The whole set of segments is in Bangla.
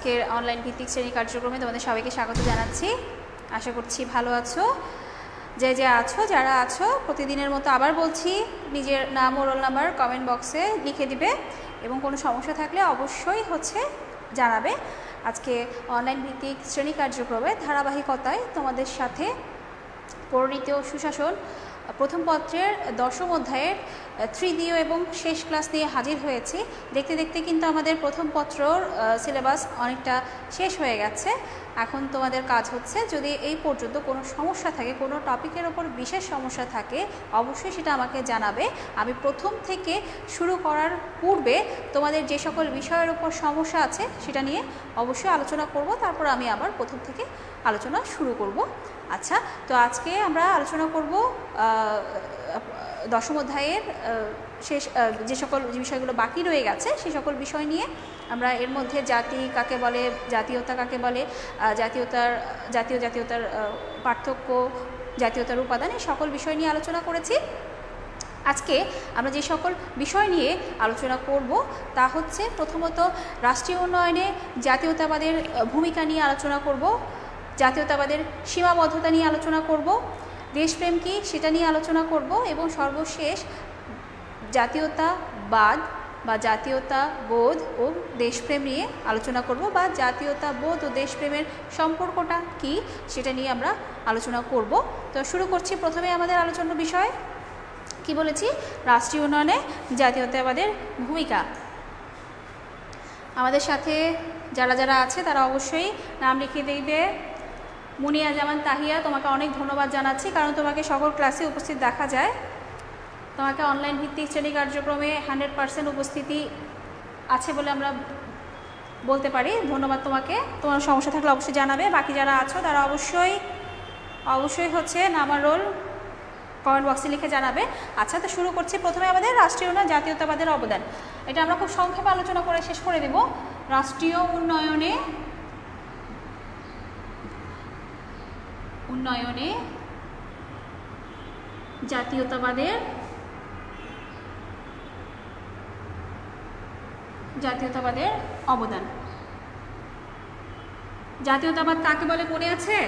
আজকের অনলাইন ভিত্তিক শ্রেণী কার্যক্রমে তোমাদের সবাইকে স্বাগত জানাচ্ছি। আশা করছি ভালো আছো। যে আছো, যারা আছো, প্রতিদিনের মতো আবার বলছি, নিজের নাম ও রোল নাম্বার কমেন্ট বক্সে লিখে দিবে এবং কোনো সমস্যা থাকলে অবশ্যই জানাবে। আজকে অনলাইন ভিত্তিক শ্রেণী কার্যক্রমে ধারাবাহিকতায় তোমাদের সাথে পরিণীতি ও সুশাসন প্রথম পত্রের 10ম অধ্যায়ের তৃতীয় এবং শেষ ক্লাস নিয়ে হাজির হয়েছি। দেখতে দেখতে কিন্তু আমাদের প্রথম পত্রর সিলেবাস অনেকটা শেষ হয়ে গেছে। এখন তোমাদের কাজ হচ্ছে, যদি এই পর্যন্ত কোনো সমস্যা থাকে, কোনো টপিকের ওপর বিশেষ সমস্যা থাকে, অবশ্যই সেটা আমাকে জানাবে। আমি প্রথম থেকে শুরু করার পূর্বে তোমাদের যে সকল বিষয়ের ওপর সমস্যা আছে সেটা নিয়ে অবশ্যই আলোচনা করব, তারপর আমি আবার প্রথম থেকে আলোচনা শুরু করব। আচ্ছা, তো আজকে আমরা আলোচনা করব 10ম অধ্যায়ের শেষ যে সকল বিষয়গুলো বাকি রয়ে গেছে সেই সকল বিষয় নিয়ে। আমরা এর মধ্যে জাতি কাকে বলে, জাতীয়তা কাকে বলে, জাতীয়তার পার্থক্য, জাতীয়তার উপাদান, এই সকল বিষয় নিয়ে আলোচনা করেছি। আজকে আমরা যে সকল বিষয় নিয়ে আলোচনা করব তা হচ্ছে, প্রথমত রাষ্ট্রীয় উন্নয়নে জাতীয়তাবাদের ভূমিকা নিয়ে আলোচনা করব, জাতীয়তাবাদের সীমাবদ্ধতা নিয়ে আলোচনা করব, দেশপ্রেম কী সেটা নিয়ে আলোচনা করব, এবং সর্বশেষ জাতীয়তাবাদ বা জাতীয়তাবোধ ও দেশপ্রেম নিয়ে আলোচনা করব, বা জাতীয়তাবোধ ও দেশপ্রেমের সম্পর্কটা কী সেটা নিয়ে আমরা আলোচনা করব। তো শুরু করছি। প্রথমে আমাদের আলোচনার বিষয় কি বলেছি, রাষ্ট্রীয় উন্নয়নে জাতীয়তাবাদের ভূমিকা। আমাদের সাথে যারা যারা আছে তারা অবশ্যই নাম লিখে দিবে। মুনিয়া জামান তাহিয়া, তোমাকে অনেক ধন্যবাদ জানাচ্ছি, কারণ তোমাকে সকল ক্লাসে উপস্থিত দেখা যায়। তোমাকে অনলাইন ভিত্তিক শ্রেণী কার্যক্রমে 100% উপস্থিতি আছে বলে আমরা বলতে পারি। ধন্যবাদ তোমাকে। তোমার সমস্যা থাকলে অবশ্যই জানাবে। বাকি যারা আছো তারা অবশ্যই নাম আর রোল কমেন্ট বক্সে লিখে জানাবে। আচ্ছা, তো শুরু করছি। প্রথমে আমাদের রাষ্ট্রীয় উন্নয়ন জাতীয়তাবাদের অবদান, এটা আমরা খুব সংক্ষেপে আলোচনা করে শেষ করে দেব। রাষ্ট্রীয় উন্নয়নে জাতীয়তাবাদের অবদান। জাতীয়তাবাদ কাকে বলে মনে আছে?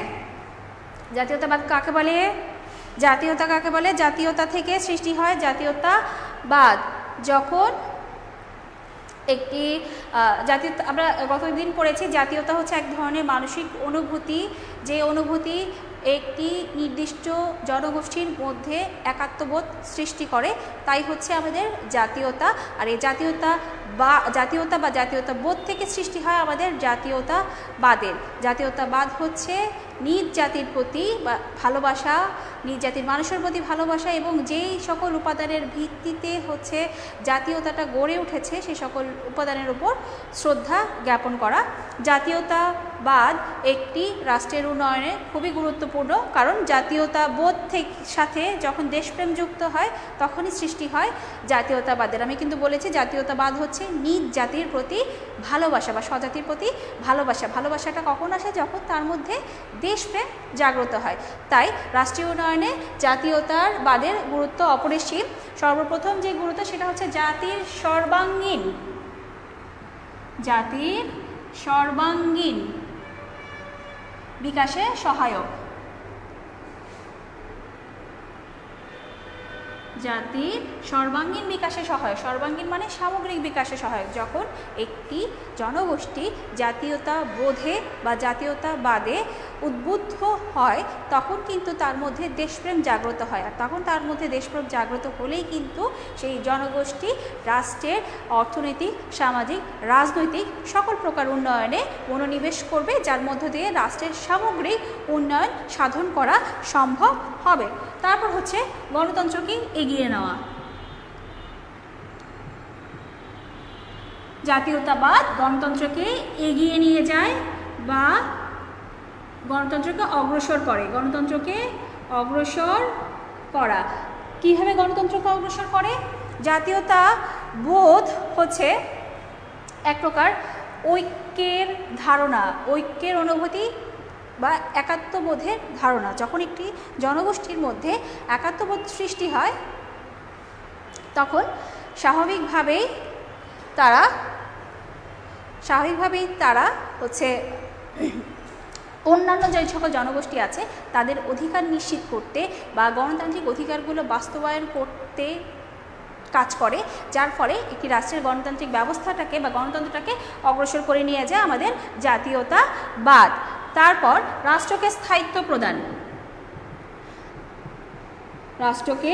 জাতীয়তাবাদ কাকে বলে? জাতীয়তা কাকে বলে? জাতীয়তা থেকে সৃষ্টি হয় জাতীয়তাবাদ। যখন একটি জাতীয়তা, আমরা গতদিন পড়েছি, জাতীয়তা হচ্ছে এক ধরনের মানসিক অনুভূতি, যে অনুভূতি একটি নির্দিষ্ট জনগোষ্ঠীর মধ্যে একাত্মবোধ সৃষ্টি করে, তাই হচ্ছে আমাদের জাতীয়তা। আর এই জাতীয়তা বা জাতীয়তাবোধ থেকে সৃষ্টি হয় আমাদের জাতীয়তাবাদের। জাতীয়তাবাদ হচ্ছে নিজ জাতির প্রতি ভালোবাসা, নিজ জাতির মানুষের প্রতি ভালোবাসা, এবং যেই সকল উপাদানের ভিত্তিতে হচ্ছে জাতীয়তাটা গড়ে উঠেছে সেই সকল উপাদানের উপর শ্রদ্ধা জ্ঞাপন করা। জাতীয়তাবাদ একটি রাষ্ট্রের উন্নয়নে খুবই গুরুত্বপূর্ণ, কারণ জাতীয়তাবোধ সাথে যখন দেশপ্রেম যুক্ত হয় তখনই সৃষ্টি হয় জাতীয়তাবাদের। আমি কিন্তু বলেছি জাতীয়তাবাদ হচ্ছে নিজ জাতির প্রতি ভালোবাসা বা স্বজাতির প্রতি ভালোবাসা। ভালোবাসাটা কখন আসে? যখন তার মধ্যে দেশপ্রেম জাগ্রত হয়। তাই রাষ্ট্রীয় উন্নয়নে জাতীয়তাবাদের গুরুত্ব অপরিসীম। সর্বপ্রথম যে গুরুত্ব সেটা হচ্ছে জাতির সর্বাঙ্গীন বিকাশে সহায়ক। জাতির সর্বাঙ্গীন বিকাশে সহায়ক। সর্বাঙ্গীন মানে সামগ্রিক বিকাশে সহায়ক। যখন একটি জনগোষ্ঠী জাতীয়তাবোধে বা জাতীয়তাবাদে উদ্বুদ্ধ হয় তখন কিন্তু তার মধ্যে দেশপ্রেম জাগ্রত হয়, আর তখন তার মধ্যে দেশপ্রেম জাগ্রত হলেই কিন্তু সেই জনগোষ্ঠী রাষ্ট্রের অর্থনৈতিক, সামাজিক, রাজনৈতিক সকল প্রকার উন্নয়নে মনোনিবেশ করবে, যার মধ্য দিয়ে রাষ্ট্রের সামগ্রিক উন্নয়ন সাধন করা সম্ভব হবে। তারপর হচ্ছে গণতন্ত্রকে এগিয়ে নেওয়া। জাতীয়তাবাদ গণতন্ত্রকে এগিয়ে নিয়ে যায় বা গণতন্ত্রকে অগ্রসর করে। গণতন্ত্রকে অগ্রসর করা কীভাবে? গণতন্ত্রকে অগ্রসর করে, জাতীয়তাবোধ হচ্ছে এক প্রকার ঐক্যের ধারণা, ঐক্যের অনুভূতি বা একাত্মবোধের ধারণা। যখন একটি জনগোষ্ঠীর মধ্যে একাত্মবোধ সৃষ্টি হয় তখন স্বাভাবিকভাবেই তারা হচ্ছে অন্যান্য যে সকল জনগোষ্ঠী আছে তাদের অধিকার নিশ্চিত করতে বা গণতান্ত্রিক অধিকারগুলো বাস্তবায়ন করতে কাজ করে, যার ফলে একটি রাষ্ট্রের গণতান্ত্রিক ব্যবস্থাটাকে বা গণতন্ত্রটাকে অগ্রসর করে নিয়ে যায় আমাদের জাতীয়তাবাদ। তারপর রাষ্ট্রকে স্থায়িত্ব প্রদান, রাষ্ট্রকে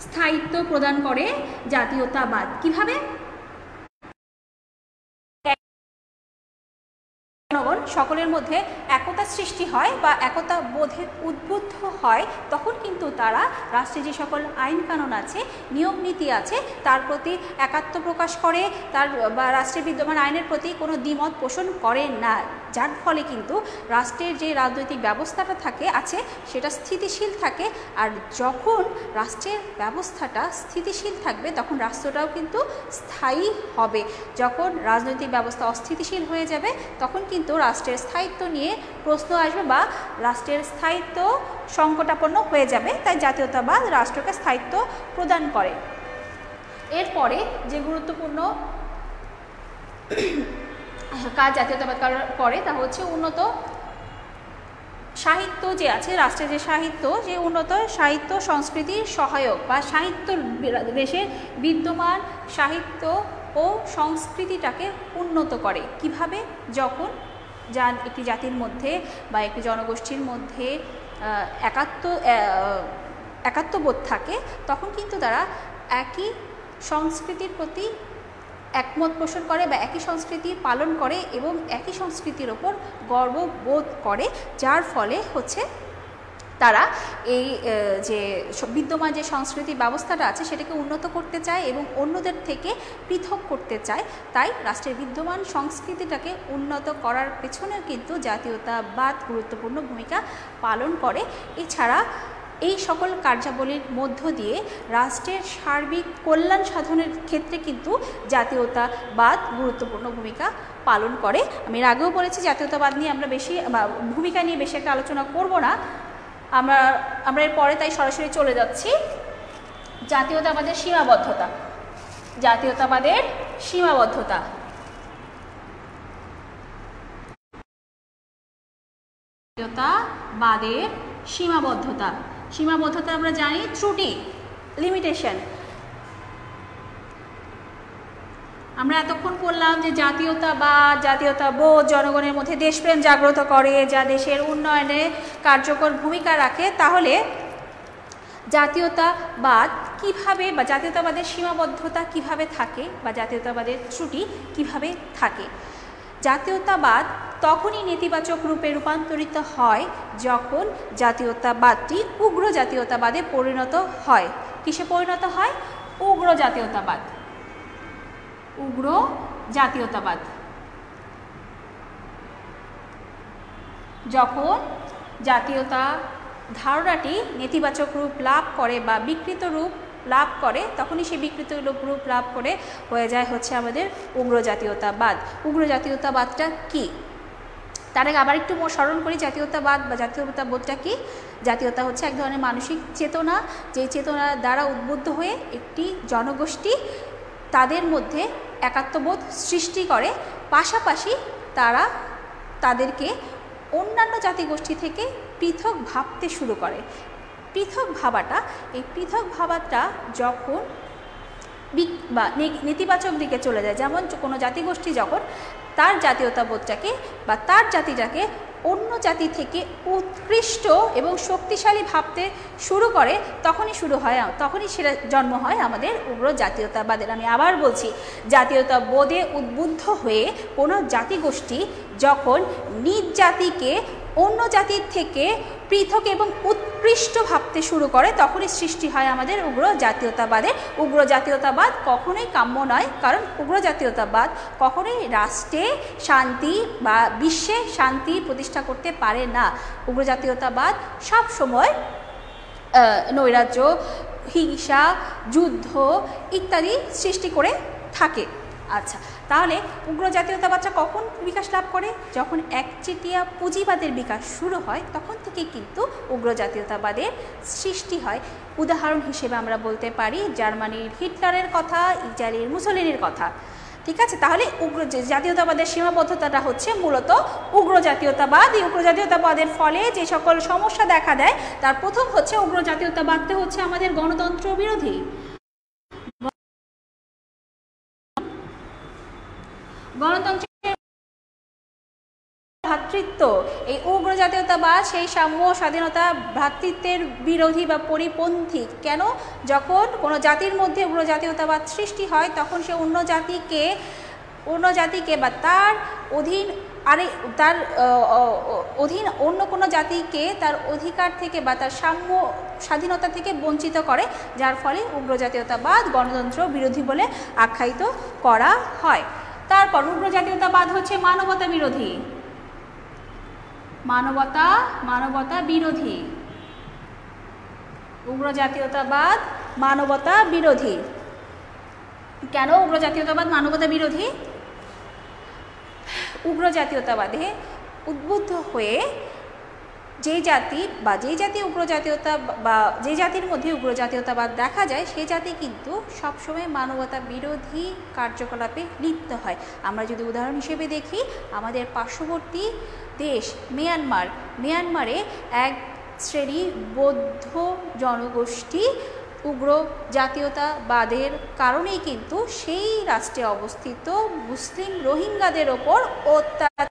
স্থায়িত্ব প্রদান করে জাতীয়তাবাদ। কিভাবে? জনগণ সকলের মধ্যে একতা সৃষ্টি হয় বা একতা বোধে উদ্বুদ্ধ হয়, তখন কিন্তু তারা রাষ্ট্রে যে সকল আইন কানুন আছে, নিয়ম নীতি আছে, তার প্রতি একাত্ম প্রকাশ করে, তার বা রাষ্ট্রে বিদ্যমান আইনের প্রতি কোনো দ্বিমত পোষণ করে না, যার ফলে কিন্তু রাষ্ট্রের যে রাজনৈতিক ব্যবস্থাটা আছে সেটা স্থিতিশীল থাকে। আর যখন রাষ্ট্রের ব্যবস্থাটা স্থিতিশীল থাকবে তখন রাষ্ট্রটাও কিন্তু স্থায়ী হবে। যখন রাজনৈতিক ব্যবস্থা অস্থিতিশীল হয়ে যাবে তখন কিন্তু রাষ্ট্রের স্থায়িত্ব নিয়ে প্রশ্ন আসবে বা রাষ্ট্রের স্থায়িত্ব সংকটাপন্ন হয়ে যাবে। তাই জাতীয়তাবাদ রাষ্ট্রকে স্থায়িত্ব প্রদান করে। এরপরে যে গুরুত্বপূর্ণ কাজ জাতীয়তাবাদ করে তা হচ্ছে উন্নত সাহিত্য যে আছে, রাষ্ট্রের যে সাহিত্য, যে উন্নত সাহিত্য সংস্কৃতির সহায়ক বা সাহিত্য দেশের বিদ্যমান সাহিত্য ও সংস্কৃতিটাকে উন্নত করে। কিভাবে? যখন একটি জাতির মধ্যে বা একটি জনগোষ্ঠীর মধ্যে একাত্মবোধ থাকে তখন কিন্তু তারা একই সংস্কৃতির প্রতি একমত পোষণ করে বা একই সংস্কৃতি পালন করে এবং একই সংস্কৃতির ওপর গর্ববোধ করে, যার ফলে হচ্ছে তারা এই যে বিদ্যমান যে সংস্কৃতি ব্যবস্থাটা আছে সেটাকে উন্নত করতে চায় এবং অন্যদের থেকে পৃথক করতে চায়। তাই রাষ্ট্রের বিদ্যমান সংস্কৃতিটাকে উন্নত করার পেছনেও কিন্তু জাতীয়তাবাদ গুরুত্বপূর্ণ ভূমিকা পালন করে। এছাড়া এই সকল কার্যাবলীর মধ্য দিয়ে রাষ্ট্রের সার্বিক কল্যাণ সাধনের ক্ষেত্রে কিন্তু জাতীয়তাবাদ গুরুত্বপূর্ণ ভূমিকা পালন করে। আমি এর আগেও বলেছি জাতীয়তাবাদ নিয়ে আমরা ভূমিকা নিয়ে বেশি একটা আলোচনা করব না, আমরা এর পরে তাই সরাসরি চলে যাচ্ছি জাতীয়তাবাদের সীমাবদ্ধতা। জাতীয়তাবাদের সীমাবদ্ধতা, জাতীয়তাবাদের সীমাবদ্ধতা। সীমাবদ্ধতা আমরা জানি ত্রুটি, লিমিটেশন। আমরা এতক্ষণ বললাম যে জাতীয়তাবোধ জনগণের মধ্যে দেশপ্রেম জাগ্রত করে, যা দেশের উন্নয়নে কার্যকর ভূমিকা রাখে। তাহলে জাতীয়তাবাদ কিভাবে বা জাতীয়তাবাদের সীমাবদ্ধতা কিভাবে থাকে বা জাতীয়তাবাদের ত্রুটি কিভাবে থাকে? জাতীয়তাবাদ তখনই নেতিবাচক রূপে রূপান্তরিত হয় যখন জাতীয়তাবাদটি উগ্র জাতীয়তাবাদে পরিণত হয়। কিসে পরিণত হয়? উগ্র জাতীয়তাবাদ। উগ্র জাতীয়তাবাদ যখন জাতীয়তা ধারণাটি নেতিবাচক রূপ লাভ করে বা বিকৃত রূপ লাভ করে, তখনই সেই বিকৃত রূপ লাভ করে হয়ে যায় হচ্ছে আমাদের উগ্র জাতীয়তাবাদ। উগ্র জাতীয়তাবাদটা কি? তার আগে আবার একটু স্মরণ করি জাতীয়তাবাদ বা জাতীয়তাবোধটা কি। জাতীয়তা হচ্ছে এক ধরনের মানসিক চেতনা, যে চেতনার দ্বারা উদ্বুদ্ধ হয়ে একটি জনগোষ্ঠী তাদের মধ্যে একাত্মবোধ সৃষ্টি করে, পাশাপাশি তারা তাদেরকে অন্যান্য জাতিগোষ্ঠী থেকে পৃথক ভাবতে শুরু করে। পৃথক ভাবাটা, এই পৃথক ভাবাটা যখন বা নেতিবাচক দিকে চলে যায়, যেমন কোনো জাতিগোষ্ঠী যখন তার জাতীয়তাবোধটাকে বা তার জাতিটাকে অন্য জাতি থেকে উৎকৃষ্ট এবং শক্তিশালী ভাবতে শুরু করে, তখনই সেটা জন্ম হয় আমাদের উগ্র জাতীয়তাবাদের। আমি আবার বলছি, জাতীয়তাবোধে উদ্বুদ্ধ হয়ে কোনো জাতিগোষ্ঠী যখন নিজ জাতিকে অন্য জাতির থেকে পৃথক এবং উৎকৃষ্ট ভাবতে শুরু করে, তখনই সৃষ্টি হয় আমাদের উগ্র জাতীয়তাবাদের। উগ্র জাতীয়তাবাদ কখনোই কাম্য নয়, কারণ উগ্র জাতীয়তাবাদ কখনোই রাষ্ট্রে শান্তি বা বিশ্বে শান্তি প্রতিষ্ঠা করতে পারে না। উগ্র জাতীয়তাবাদ সব সময় নৈরাজ্য, হিংসা, যুদ্ধ ইত্যাদি সৃষ্টি করে থাকে। আচ্ছা, তাহলে উগ্র জাতীয়তাবাদটা কখন বিকাশ লাভ করে? যখন একচেটিয়া পুঁজিবাদের বিকাশ শুরু হয়, তখন থেকে কিন্তু উগ্র জাতীয়তাবাদের সৃষ্টি হয়। উদাহরণ হিসেবে আমরা বলতে পারি জার্মানির হিটলারের কথা, ইটালির মুসোলিনির কথা। ঠিক আছে, তাহলে উগ্র জাতীয়তাবাদের সীমাবদ্ধতাটা হচ্ছে মূলত উগ্র জাতীয়তাবাদ। এই উগ্র জাতীয়তাবাদের ফলে যে সকল সমস্যা দেখা দেয় তার প্রথম হচ্ছে উগ্র জাতীয়তাবাদটা হচ্ছে আমাদের গণতন্ত্র বিরোধী। গণতন্ত্রের ভ্রাতৃত্ব, এই উগ্র জাতীয়তাবাদ সেই সাম্য স্বাধীনতা ভ্রাতৃত্বের বিরোধী বা পরিপন্থী। কেন? যখন কোনো জাতির মধ্যে উগ্র জাতীয়তাবাদ সৃষ্টি হয় তখন সে অন্য জাতিকে বা তার অধীন অন্য কোনো জাতিকে তার অধিকার থেকে বা তার সাম্য স্বাধীনতা থেকে বঞ্চিত করে, যার ফলে উগ্র জাতীয়তাবাদ গণতন্ত্র বিরোধী বলে আখ্যায়িত করা হয়। তারপর উগ্র জাতীয়তাবাদ হচ্ছে মানবতা বিরোধী। মানবতা বিরোধী। উগ্র জাতীয়তাবাদ মানবতা বিরোধী। কেন উগ্র জাতীয়তাবাদ মানবতা বিরোধী? উগ্র জাতীয়তাবাদে উদ্বুদ্ধ হয়ে যে জাতি বা যে জাতির মধ্যে উগ্র জাতীয়তাবাদ দেখা যায় সেই জাতি কিন্তু সবসময় মানবতা বিরোধী কার্যকলাপে লিপ্ত হয়। আমরা যদি উদাহরণ হিসেবে দেখি, আমাদের পার্শ্ববর্তী দেশ মিয়ানমারে এক শ্রেণী বৌদ্ধ জনগোষ্ঠী উগ্র জাতীয়তাবাদের কারণেই কিন্তু সেই রাষ্ট্রে অবস্থিত মুসলিম রোহিঙ্গাদের ওপর অত্যাচার,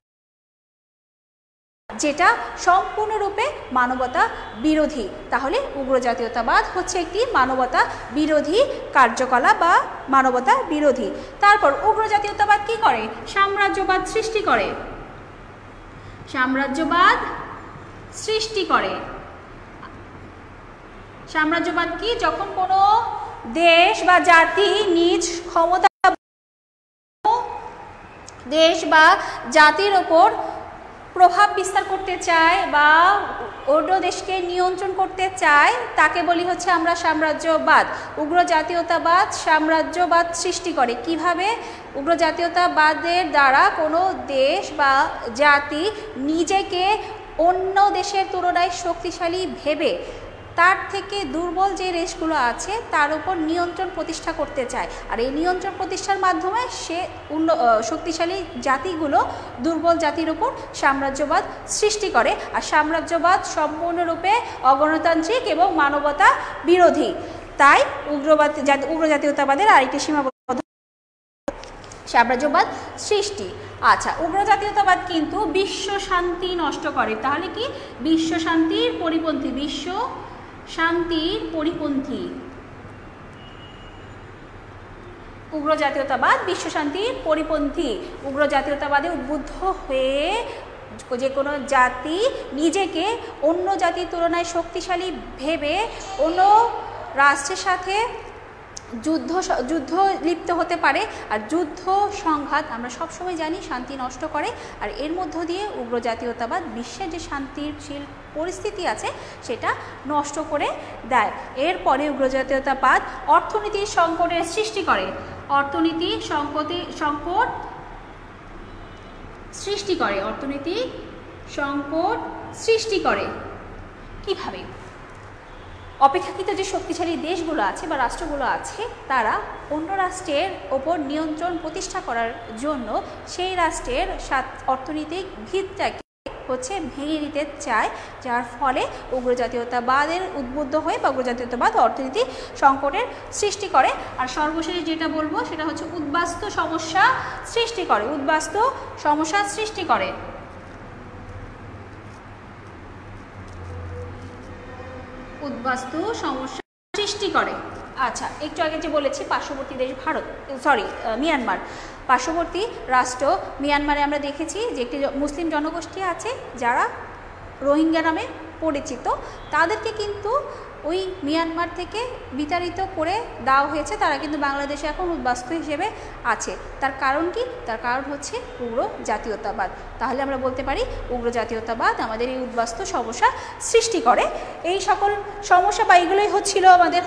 যেটা সম্পূর্ণরূপে মানবতা বিরোধী। তাহলে উগ্র জাতীয়তাবাদ হচ্ছে একটি মানবতা বিরোধী কার্যকলাপ বা মানবতা বিরোধী। তারপর উগ্র জাতীয়তাবাদ কি করে? সাম্রাজ্যবাদ সৃষ্টি করে। সাম্রাজ্যবাদ কি? যখন কোনো দেশ বা জাতি নিজ ক্ষমতা দেশ বা জাতির ওপর প্রভাব বিস্তার করতে চায় বা অন্য দেশকে নিয়ন্ত্রণ করতে চায়, তাকে বলি হচ্ছে আমরা সাম্রাজ্যবাদ। উগ্র জাতীয়তাবাদ সাম্রাজ্যবাদ সৃষ্টি করে। কিভাবে? উগ্র জাতীয়তাবাদের দ্বারা কোনো দেশ বা জাতি নিজেকে অন্য দেশের তুলনায় শক্তিশালী ভেবে তার থেকে দুর্বল যে দেশগুলো আছে তার উপর নিয়ন্ত্রণ প্রতিষ্ঠা করতে চায়, আর এই নিয়ন্ত্রণ প্রতিষ্ঠার মাধ্যমে সে শক্তিশালী জাতিগুলো দুর্বল জাতির উপর সাম্রাজ্যবাদ সৃষ্টি করে। আর সাম্রাজ্যবাদ সম্পূর্ণরূপে অগণতান্ত্রিক এবং মানবতা বিরোধী। তাই উগ্র জাতীয়তাবাদের আরেকটি সীমাবদ্ধ সাম্রাজ্যবাদ সৃষ্টি। আচ্ছা, উগ্র জাতীয়তাবাদ কিন্তু বিশ্ব শান্তি নষ্ট করে। তাহলে কি? বিশ্ব শান্তির পরিপন্থী। উগ্র জাতীয়তাবাদ বিশ্ব শান্তির পরিপন্থী। উগ্র জাতীয়তাবাদে উদ্বুদ্ধ হয়ে যে কোনো জাতি নিজেকে অন্য জাতির তুলনায় শক্তিশালী ভেবে অন্য রাষ্ট্রের সাথে যুদ্ধ লিপ্ত হতে পারে। আর যুদ্ধ সংঘাত আমরা সবসময় জানি শান্তি নষ্ট করে। আর এর মধ্য দিয়ে উগ্র জাতীয়তাবাদ বিশ্বের যে শান্তিশীল পরিস্থিতি আছে সেটা নষ্ট করে দেয়। এরপরে উগ্র জাতীয়তাবাদ অর্থনীতির সংকটের সৃষ্টি করে। অর্থনৈতিক সংকট সৃষ্টি করে। কিভাবে? অপেক্ষাকৃত যে শক্তিশালী দেশগুলো আছে বা রাষ্ট্রগুলো আছে তারা অন্য রাষ্ট্রের ওপর নিয়ন্ত্রণ প্রতিষ্ঠা করার জন্য সেই রাষ্ট্রের অর্থনৈতিক ভিতটাকে ভেঙে দিতে চায়, যার ফলে উগ্র জাতীয়তাবাদের উদ্বুদ্ধ হয়ে বা উগ্র জাতীয়তাবাদ অর্থনীতি সংকটের সৃষ্টি করে। আর সর্বশেষ যেটা বলবো সেটা হচ্ছে উদ্বাস্তু সমস্যা সৃষ্টি করে। আচ্ছা, একটু আগে যে বলেছি পার্শ্ববর্তী দেশ মিয়ানমার, পার্শ্ববর্তী রাষ্ট্র মিয়ানমারে আমরা দেখেছি যে একটি মুসলিম জনগোষ্ঠী আছে যারা রোহিঙ্গা নামে পরিচিত। তাদেরকে কিন্তু ওই মিয়ানমার থেকে বিতাড়িত করে দেওয়া হয়েছে। তারা কিন্তু বাংলাদেশে এখন উদ্বাস্তু হিসেবে আছে। তার কারণ কি? তার কারণ হচ্ছে উগ্র জাতীয়তাবাদ। তাহলে আমরা বলতে পারি উগ্র জাতীয়তাবাদ আমাদের এই উদ্বাস্তু সমস্যা সৃষ্টি করে। এই সকল সমস্যা বা এগুলোই হচ্ছিল আমাদের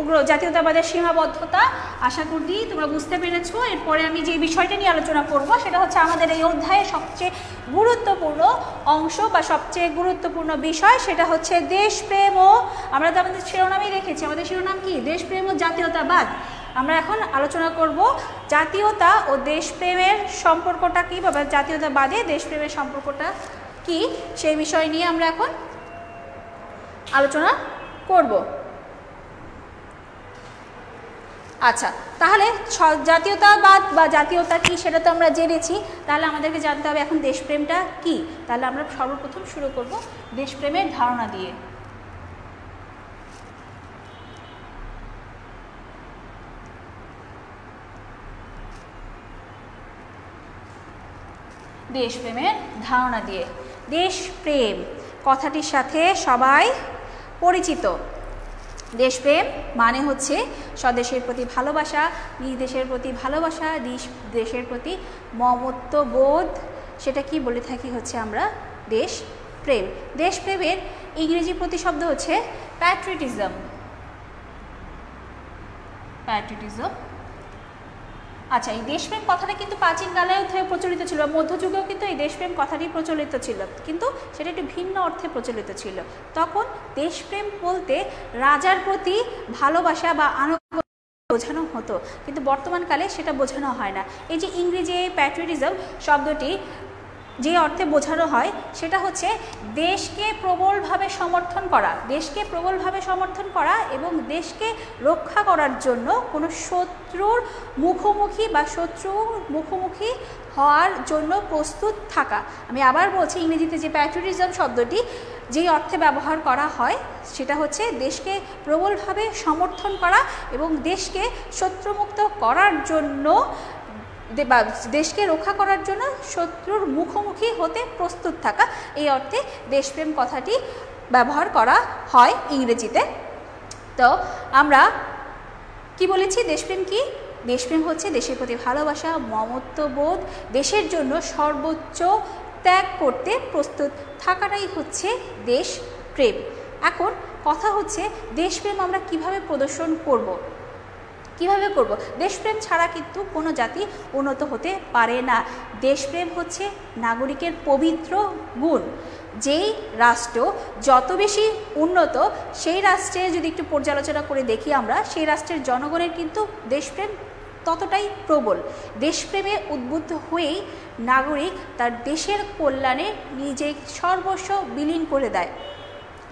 উগ্র জাতীয়তাবাদের সীমাবদ্ধতা। আশা করি তোমরা বুঝতে পেরেছো। এরপরে আমি যে বিষয়টা নিয়ে আলোচনা করব সেটা হচ্ছে আমাদের এই অধ্যায়ের সবচেয়ে গুরুত্বপূর্ণ অংশ বা সবচেয়ে গুরুত্বপূর্ণ বিষয়, সেটা হচ্ছে দেশপ্রেম ও, আমরা তো আমাদের শিরোনামেই রেখেছি, আমাদের শিরোনাম কি? দেশপ্রেম ও জাতীয়তাবাদ। আমরা এখন আলোচনা করব জাতীয়তা ও দেশপ্রেমের সম্পর্কটা কী, বা জাতীয়তাবাদে দেশপ্রেমের সম্পর্কটা কি, সেই বিষয় নিয়ে আমরা এখন আলোচনা করব। আচ্ছা, তাহলে জাতীয়তাবাদ বা জাতীয়তা কি সেটা তো আমরা জেনেছি, তাহলে আমাদেরকে জানতে হবে এখন দেশপ্রেমটা কি। তাহলে আমরা সর্বপ্রথম শুরু করব দেশপ্রেমের ধারণা দিয়ে। দেশপ্রেমের ধারণা দিয়ে। দেশপ্রেম কথাটির সাথে সবাই পরিচিত। দেশপ্রেম মানে হচ্ছে স্বদেশের প্রতি ভালোবাসা, নিজ দেশের প্রতি ভালোবাসা, দেশের প্রতি মমত্ববোধ, সেটা কি বলে থাকি হচ্ছে আমরা দেশপ্রেম। দেশপ্রেমের ইংরেজি প্রতিশব্দ হচ্ছে প্যাট্রিয়টিজম। প্যাট্রিয়টিজম। আচ্ছা, এই দেশপ্রেম কথাটা কিন্তু প্রাচীনকালেও প্রচলিত ছিল, মধ্যযুগেও কিন্তু এই দেশপ্রেম কথাটি প্রচলিত ছিল, কিন্তু সেটা একটু ভিন্ন অর্থে প্রচলিত ছিল। তখন দেশপ্রেম বলতে রাজার প্রতি ভালোবাসা বা আনুগত্য বোঝানো হতো, কিন্তু বর্তমানকালে সেটা বোঝানো হয় না। এই যে ইংরেজি প্যাট্রিয়টিজম শব্দটি যে অর্থে বোঝানো হয় সেটা হচ্ছে দেশকে প্রবলভাবে সমর্থন করা, দেশকে প্রবলভাবে সমর্থন করা এবং দেশকে রক্ষা করার জন্য কোনো শত্রুর মুখোমুখি বা শত্রুর মুখোমুখি হওয়ার জন্য প্রস্তুত থাকা। আমি আবার বলছি, ইংরেজিতে যে প্যাট্রিয়টিজম শব্দটি যেই অর্থে ব্যবহার করা হয় সেটা হচ্ছে দেশকে প্রবলভাবে সমর্থন করা এবং দেশকে শত্রুমুক্ত করার জন্য বা দেশকে রক্ষা করার জন্য শত্রুর মুখোমুখি হতে প্রস্তুত থাকা, এই অর্থে দেশপ্রেম কথাটি ব্যবহার করা হয় ইংরেজিতে। তো আমরা কি বলেছি, দেশপ্রেম কি? দেশপ্রেম হচ্ছে দেশের প্রতি ভালোবাসা, মমত্ববোধ, দেশের জন্য সর্বোচ্চ ত্যাগ করতে প্রস্তুত থাকাটাই হচ্ছে দেশপ্রেম। এখন কথা হচ্ছে দেশপ্রেম আমরা কিভাবে প্রদর্শন করব। কিভাবে করব? দেশপ্রেম ছাড়া কিন্তু কোনো জাতি উন্নত হতে পারে না। দেশপ্রেম হচ্ছে নাগরিকের পবিত্র গুণ। যেই রাষ্ট্র যত বেশি উন্নত, সেই রাষ্ট্রে যদি একটু পর্যালোচনা করে দেখি আমরা, সেই রাষ্ট্রের জনগণের কিন্তু দেশপ্রেম ততটাই প্রবল। দেশপ্রেমে উদ্বুদ্ধ হয়েই নাগরিক তার দেশের কল্যাণে নিজে সর্বস্ব বিলীন করে দেয়।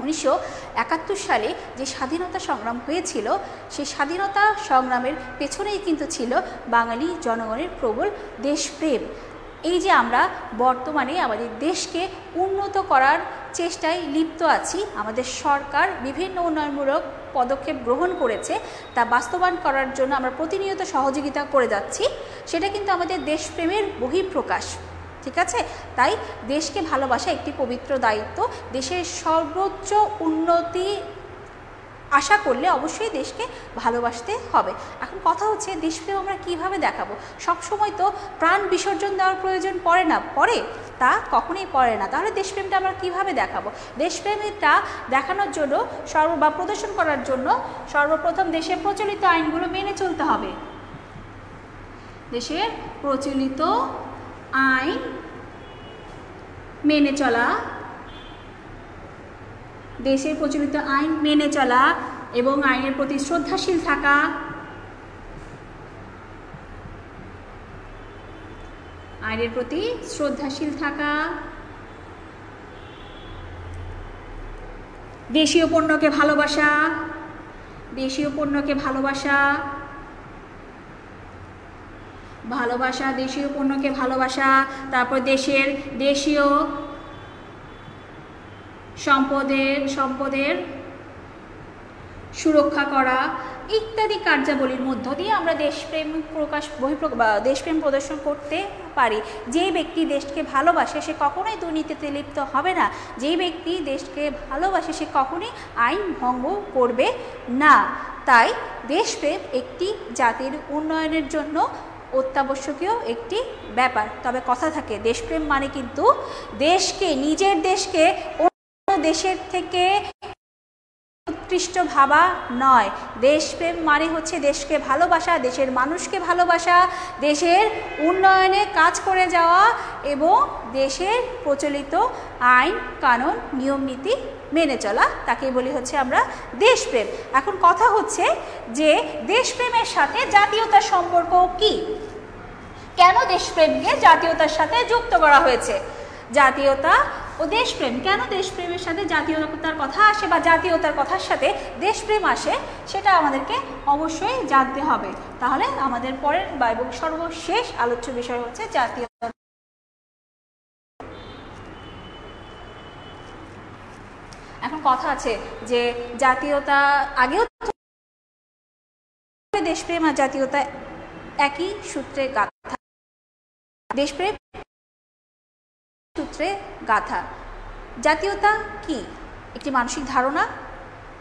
1971 সালে যে স্বাধীনতা সংগ্রাম হয়েছিল, সেই স্বাধীনতা সংগ্রামের পেছনেই কিন্তু ছিল বাঙালি জনগণের প্রবল দেশপ্রেম। এই যে আমরা বর্তমানে আমাদের দেশকে উন্নত করার চেষ্টায় লিপ্ত আছি, আমাদের সরকার বিভিন্ন উন্নয়নমূলক পদক্ষেপ গ্রহণ করেছে, তা বাস্তবায়ন করার জন্য আমরা প্রতিনিয়ত সহযোগিতা করে যাচ্ছি, সেটা কিন্তু আমাদের দেশপ্রেমের বহিঃপ্রকাশ। ঠিক আছে, তাই দেশকে ভালোবাসা একটি পবিত্র দায়িত্ব। দেশের সর্বোচ্চ উন্নতি আশা করলে অবশ্যই দেশকে ভালোবাসতে হবে। এখন কথা হচ্ছে দেশপ্রেম আমরা কিভাবে দেখাবো? সবসময় তো প্রাণ বিসর্জন দেওয়ার প্রয়োজন পড়ে না, পড়ে, তা কখনোই পড়ে না। তাহলে দেশপ্রেমটা আমরা কিভাবে দেখাবো? দেশপ্রেমটা দেখানোর জন্য বা প্রদর্শন করার জন্য সর্বপ্রথম দেশের প্রচলিত আইনগুলো মেনে চলতে হবে। দেশের প্রচলিত আইন মেনে চলা, দেশের প্রচলিত আইন মেনে চলা এবং আইনের প্রতি শ্রদ্ধাশীল থাকা, আইনের প্রতি শ্রদ্ধাশীল থাকা, দেশীয় পণ্যকে ভালোবাসা, দেশীয় পণ্যকে ভালোবাসা, ভালোবাসা, দেশীয় পণ্যকে ভালোবাসা, তারপর দেশীয় সম্পদের সুরক্ষা করা ইত্যাদি কার্যাবলীর মধ্য দিয়ে আমরা দেশপ্রেম দেশপ্রেম প্রদর্শন করতে পারি। যেই ব্যক্তি দেশকে ভালোবাসে সে কখনোই দুর্নীতিতে লিপ্ত হবে না। যেই ব্যক্তি দেশকে ভালোবাসে সে কখনোই আইন ভঙ্গ করবে না। তাই দেশপ্রেম একটি জাতির উন্নয়নের জন্য অত্যাবশ্যকীয় একটি ব্যাপার। তবে কথা থাকে, দেশপ্রেম মানে কিন্তু নিজের দেশকে অন্য দেশের থেকে উৎকৃষ্ট ভাবা নয়। দেশপ্রেম মানে হচ্ছে দেশকে ভালোবাসা, দেশের মানুষকে ভালোবাসা, দেশের উন্নয়নে কাজ করে যাওয়া এবং দেশের প্রচলিত আইন কানুন নিয়ম নীতি মেনে চলা, তাকে বলি হচ্ছে আমরা দেশপ্রেম। এখন কথা হচ্ছে যে দেশপ্রেমের সাথে জাতীয়তার সম্পর্ক কি? কেন দেশপ্রেমকে জাতীয়তার সাথে যুক্ত করা হয়েছে? জাতীয়তা ও দেশপ্রেম, কেন দেশপ্রেমের সাথে জাতীয়তার কথা আসে বা জাতীয়তার কথার সাথে দেশপ্রেম আসে, সেটা আমাদেরকে অবশ্যই জানতে হবে। তাহলে আমাদের পরের বা এবং সর্বশেষ আলোচ্য বিষয় হচ্ছে জাতীয়তা। এখন কথা আছে যে জাতীয়তা আগেও দেশপ্রেম আর জাতীয়তা একই সূত্রে গাঁথা, দেশপ্রেম সূত্রে গাঁথা। জাতীয়তা কি? একটি মানসিক ধারণা,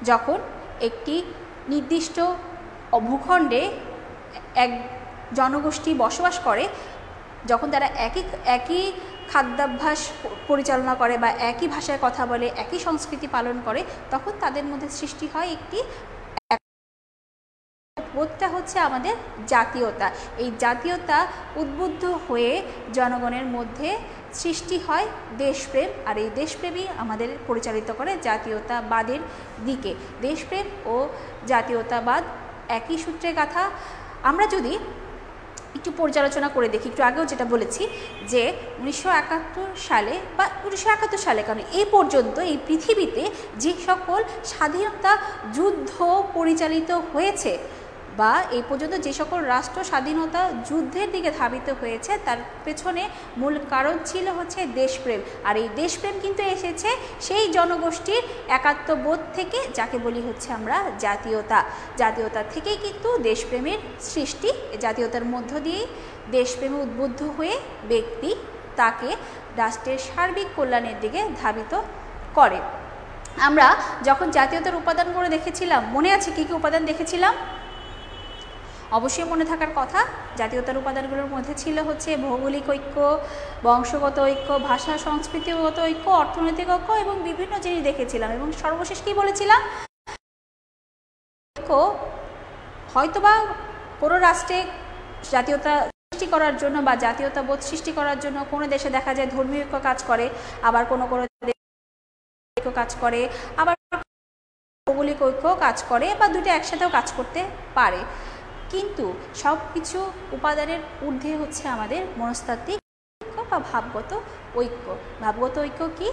যখন একটি নির্দিষ্ট ভূখণ্ডে এক জনগোষ্ঠী বসবাস করে, যখন তারা একই খাদ্যাভ্যাস পরিচালনা করে বা একই ভাষায় কথা বলে, একই সংস্কৃতি পালন করে, তখন তাদের মধ্যে সৃষ্টি হয় একটি বোধটা হচ্ছে আমাদের জাতীয়তা। এই জাতীয়তা উদ্বুদ্ধ হয়ে জনগণের মধ্যে সৃষ্টি হয় দেশপ্রেম, আর এই দেশপ্রেমই আমাদের পরিচালিত করে জাতীয়তাবাদের দিকে। দেশপ্রেম ও জাতীয়তাবাদ একই সূত্রে গাঁথা। আমরা যদি একটু পর্যালোচনা করে দেখি, একটু আগেও যেটা বলেছি যে 1971 সালে বা 1971 সালে, কারণ এই পর্যন্ত এই পৃথিবীতে যে সকল স্বাধীনতা যুদ্ধ পরিচালিত হয়েছে বা এই পর্যন্ত যে সকল রাষ্ট্র স্বাধীনতা যুদ্ধের দিকে ধাবিত হয়েছে, তার পেছনে মূল কারণ ছিল হচ্ছে দেশপ্রেম। আর এই দেশপ্রেম কিন্তু এসেছে সেই জনগোষ্ঠীর একাত্মবোধ থেকে, যাকে বলি হচ্ছে আমরা জাতীয়তা। জাতীয়তা থেকেই কিন্তু দেশপ্রেমের সৃষ্টি। জাতীয়তার মধ্য দিয়েই দেশপ্রেমে উদ্বুদ্ধ হয়ে ব্যক্তি তাকে রাষ্ট্রের সার্বিক কল্যাণের দিকে ধাবিত করে। আমরা যখন জাতীয়তার উপাদানগুলো দেখেছিলাম, মনে আছে কী কী উপাদান দেখেছিলাম? অবশ্যই মনে থাকার কথা, জাতীয়তার উপাদানগুলোর মধ্যে ছিল হচ্ছে ভৌগোলিক ঐক্য, বংশগত ঐক্য, ভাষা সংস্কৃতিগত ঐক্য, অর্থনৈতিক ঐক্য এবং বিভিন্ন জিনিস দেখেছিলাম। এবং সর্বশেষ কি বলেছিলাম? ঐক্য হয়তোবা কোনো রাষ্ট্রে জাতীয়তা সৃষ্টি করার জন্য বা জাতীয়তাবোধ সৃষ্টি করার জন্য কোনো দেশে দেখা যায় ধর্মীয় ঐক্য কাজ করে, আবার কোনো ঐক্য কাজ করে, আবার ভৌগোলিক ঐক্য কাজ করে, বা দুটো একসাথেও কাজ করতে পারে। কিন্তু সব কিছু উপাদানের ঊর্ধ্বে হচ্ছে আমাদের মনস্তাত্ত্বিক ঐক্য বা ভাবগত ঐক্য। ভাবগত ঐক্য কি?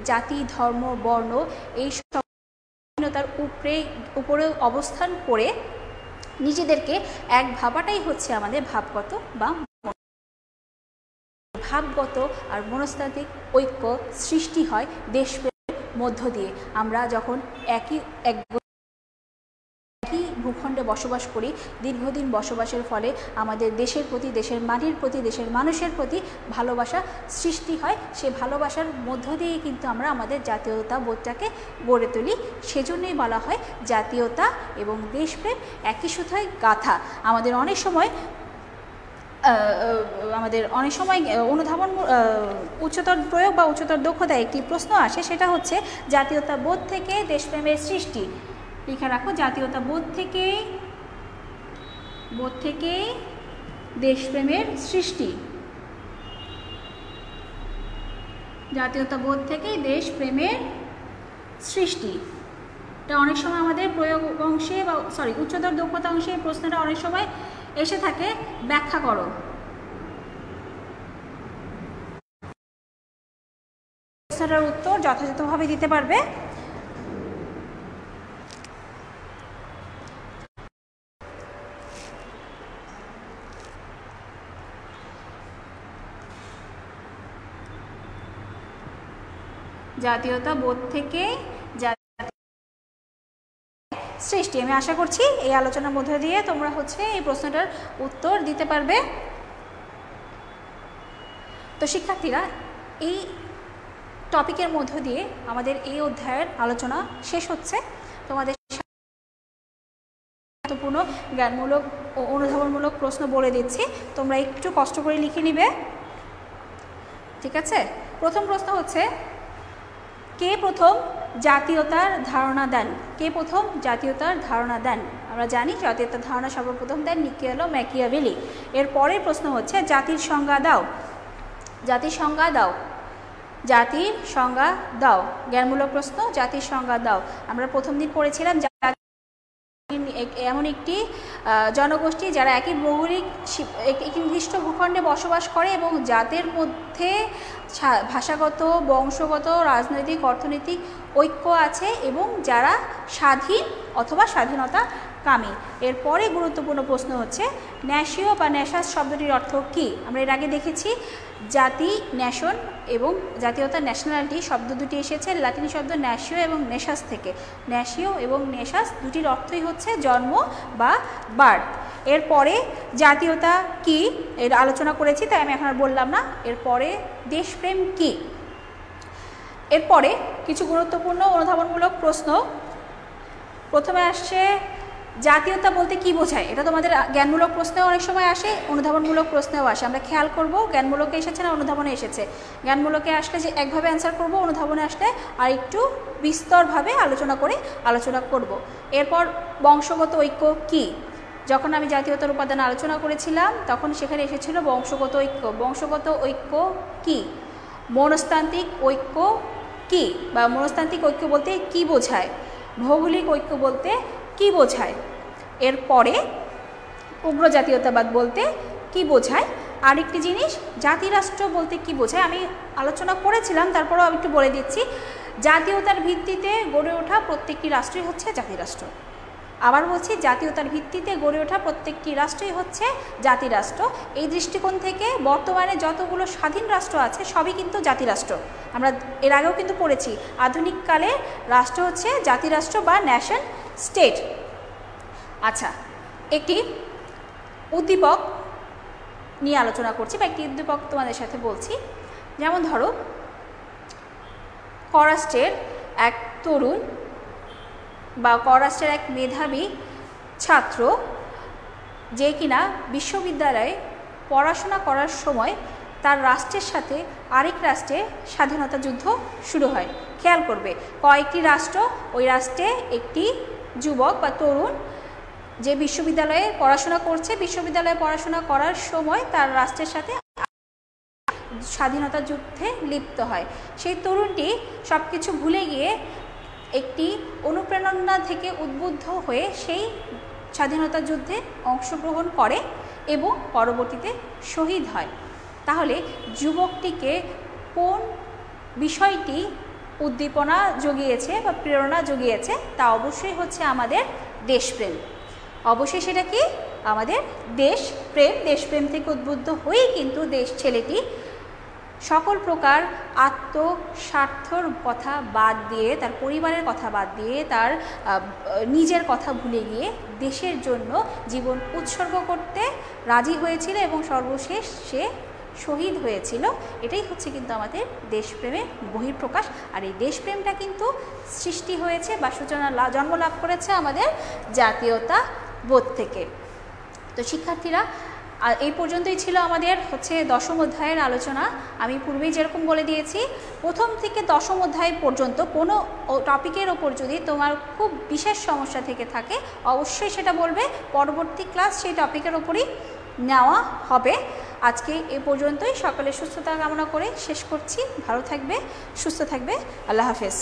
জাতি, ধর্ম, বর্ণ এই সবতার উপরে অবস্থান করে নিজেদেরকে এক ভাবাটাই হচ্ছে আমাদের ভাবগত বা ভাবগত আর মনস্তাত্ত্বিক ঐক্য সৃষ্টি হয় দেশপ্রেমের মধ্য দিয়ে। আমরা যখন একই ভূখণ্ডে বসবাস করি, দীর্ঘদিন বসবাসের ফলে আমাদের দেশের প্রতি, দেশের মাটির প্রতি, দেশের মানুষের প্রতি ভালোবাসা সৃষ্টি হয়। সে ভালোবাসার মধ্য দিয়েই কিন্তু আমরা আমাদের জাতীয়তা বোধটাকে গড়ে তুলি। সেজন্যই বলা হয় জাতীয়তা এবং দেশপ্রেম একই সুতায় গাঁথা। আমাদের অনেক সময় অনুধাবন উচ্চতর প্রয়োগ বা উচ্চতর দক্ষতায় একটি প্রশ্ন আসে, সেটা হচ্ছে জাতীয়তা বোধ থেকে দেশপ্রেমের সৃষ্টি। লিখে রাখো, জাতীয়তা বোধ থেকে দেশপ্রেমের সৃষ্টি। জাতীয়তা বোধ থেকে দেশপ্রেমের সৃষ্টি। এটা অনেক সময় আমাদের প্রয়োগ অংশে বা উচ্চতর দক্ষতা অংশে এই প্রশ্নটা অনেক সময় এসে থাকে। ব্যাখ্যা করো। প্রশ্নটার উত্তর যথাযথভাবে দিতে পারবে। জাতীয়তা বোধ থেকে সৃষ্টি। আমি আশা করছি এই আলোচনার মধ্যে দিয়ে তোমরা হচ্ছে এই প্রশ্নটার উত্তর দিতে পারবে। তো শিক্ষার্থীরা, এই টপিকের মধ্য দিয়ে আমাদের এই অধ্যায়ের আলোচনা শেষ হচ্ছে। তোমাদের গুরুত্বপূর্ণ জ্ঞানমূলক ও অনুধাবনমূলক প্রশ্ন বলে দিচ্ছি, তোমরা একটু কষ্ট করে লিখে নিবে, ঠিক আছে? প্রথম প্রশ্ন হচ্ছে, কে প্রথম জাতীয়তার ধারণা দেন? কে প্রথম জাতীয়তার ধারণা দেন? আমরা জানি জাতীয়তার ধারণা সর্বপ্রথম দেন নিকোলো ম্যাকিয়াভেলি। এর পরের প্রশ্ন হচ্ছে জাতির সংজ্ঞা দাও। জাতির সংজ্ঞা দাও। জাতির সংজ্ঞা দাও। জ্ঞানমূলক প্রশ্ন, জাতির সংজ্ঞা দাও। আমরা প্রথম দিন পড়েছিলাম এমন একটি জনগোষ্ঠী যারা একই ভৌগোলিক একটি নির্দিষ্ট ভূখণ্ডে বসবাস করে এবং যাদের মধ্যে ভাষাগত, বংশগত, রাজনৈতিক, অর্থনৈতিক ঐক্য আছে এবং যারা স্বাধীন অথবা স্বাধীনতাকামী। এরপরে গুরুত্বপূর্ণ প্রশ্ন হচ্ছে ন্যাশীয় বা ন্যাশাস শব্দটির অর্থ কী? আমরা এর আগে দেখেছি জাতি, ন্যাশন এবং জাতীয়তা, ন্যাশনালিটি শব্দ দুটি এসেছে লাতিন শব্দ ন্যাশীয় এবং নেশাস থেকে। ন্যাশীয় এবং নেশাস দুটির অর্থই হচ্ছে জন্ম বা বার্থ। এরপরে জাতীয়তা কি এর আলোচনা করেছি, তাই আমি এখন আর বললাম না। এরপরে দেশপ্রেম কি। এরপরে কিছু গুরুত্বপূর্ণ অনুধাবনমূলক প্রশ্ন। প্রথমে আসছে জাতীয়তা বলতে কি বোঝায়? এটা তোমাদের জ্ঞানমূলক প্রশ্নেও অনেক সময় আসে, অনুধাবনমূলক প্রশ্নেও আসে। আমরা খেয়াল করব জ্ঞানমূলকে এসেছে না অনুধাবনে এসেছে। জ্ঞানমূলকে আসলে যে একভাবে অ্যান্সার করব, অনুধাবনে আসলে আর একটু বিস্তরভাবে আলোচনা করব। এরপর বংশগত ঐক্য কি। যখন আমি জাতীয়তার উপাদান আলোচনা করেছিলাম তখন সেখানে এসেছিল বংশগত ঐক্য। বংশগত ঐক্য কি। মনস্তান্ত্রিক ঐক্য কি বা মনস্তান্ত্রিক ঐক্য বলতে কি বোঝায়। ভৌগোলিক ঐক্য বলতে কি বোঝায়। এরপরে উগ্র জাতীয়তাবাদ বলতে কি বোঝায়। আরেকটি জিনিস জাতিরাষ্ট্র বলতে কি বোঝায় আমি আলোচনা করেছিলাম, তারপরেও আমি একটু বলে দিচ্ছি। জাতীয়তার ভিত্তিতে গড়ে ওঠা প্রত্যেকটি রাষ্ট্রই হচ্ছে জাতিরাষ্ট্র। আবার বলছি, জাতীয়তার ভিত্তিতে গড়ে ওঠা প্রত্যেকটি রাষ্ট্রই হচ্ছে জাতিরাষ্ট্র। এই দৃষ্টিকোণ থেকে বর্তমানে যতগুলো স্বাধীন রাষ্ট্র আছে সবই কিন্তু জাতিরাষ্ট্র। আমরা এর আগেও কিন্তু পড়েছি আধুনিককালে রাষ্ট্র হচ্ছে জাতিরাষ্ট্র বা ন্যাশন স্টেট। আচ্ছা, একটি উদ্দীপক নিয়ে আলোচনা করছি বা একটি উদ্দীপক তোমাদের সাথে বলছি। যেমন ধরো, করাষ্ট্রের এক তরুণ বা করাষ্ট্রের এক মেধাবী ছাত্র যে কিনা বিশ্ববিদ্যালয়ে পড়াশোনা করার সময় তার রাষ্ট্রের সাথে আরেক রাষ্ট্রে স্বাধীনতা যুদ্ধ শুরু হয়। খেয়াল করবে কয়েকটি রাষ্ট্র, ওই রাষ্ট্রে একটি যুবক বা তরুণ যে বিশ্ববিদ্যালয়ে পড়াশোনা করছে, বিশ্ববিদ্যালয়ে পড়াশোনা করার সময় তার রাষ্ট্রের সাথে স্বাধীনতা যুদ্ধে লিপ্ত হয়। সেই তরুণটি সব কিছু ভুলে গিয়ে একটি অনুপ্রেরণা থেকে উদ্বুদ্ধ হয়ে সেই স্বাধীনতা যুদ্ধে অংশগ্রহণ করে এবং পরবর্তীতে শহীদ হয়। তাহলে যুবকটিকে কোন বিষয়টি উদ্দীপনা জুগিয়েছে বা প্রেরণা জুগিয়েছে? তা অবশ্যই হচ্ছে আমাদের দেশপ্রেম। অবশ্যই সেটা কি? আমাদের দেশপ্রেম। দেশপ্রেম থেকে উদ্বুদ্ধ হয়েই কিন্তু ছেলেটি সকল প্রকার আত্মস্বার্থর কথা বাদ দিয়ে, তার পরিবারের কথা বাদ দিয়ে, তার নিজের কথা ভুলে গিয়ে দেশের জন্য জীবন উৎসর্গ করতে রাজি হয়েছিল এবং সর্বশেষ সে শহীদ হয়েছিল। এটাই হচ্ছে কিন্তু আমাদের দেশপ্রেমের বহিঃপ্রকাশ। আর এই দেশপ্রেমটা কিন্তু সৃষ্টি হয়েছে বা জন্ম লাভ করেছে আমাদের জাতীয়তাবোধ থেকে। তো শিক্ষার্থীরা, এই পর্যন্তই ছিল আমাদের হচ্ছে দশম অধ্যায়ের আলোচনা। আমি পূর্বেই যেরকম বলে দিয়েছি, প্রথম থেকে দশম অধ্যায় পর্যন্ত কোনো টপিকের ওপর যদি তোমার খুব বিশেষ সমস্যা থেকে থাকে অবশ্যই সেটা বলবে, পরবর্তী ক্লাস সেই টপিকের ওপরই নেওয়া হবে। আজকে এ পর্যন্তই। সকলের সুস্থতা কামনা করে শেষ করছি। ভালো থাকবে, সুস্থ থাকবে। আল্লাহ হাফেজ।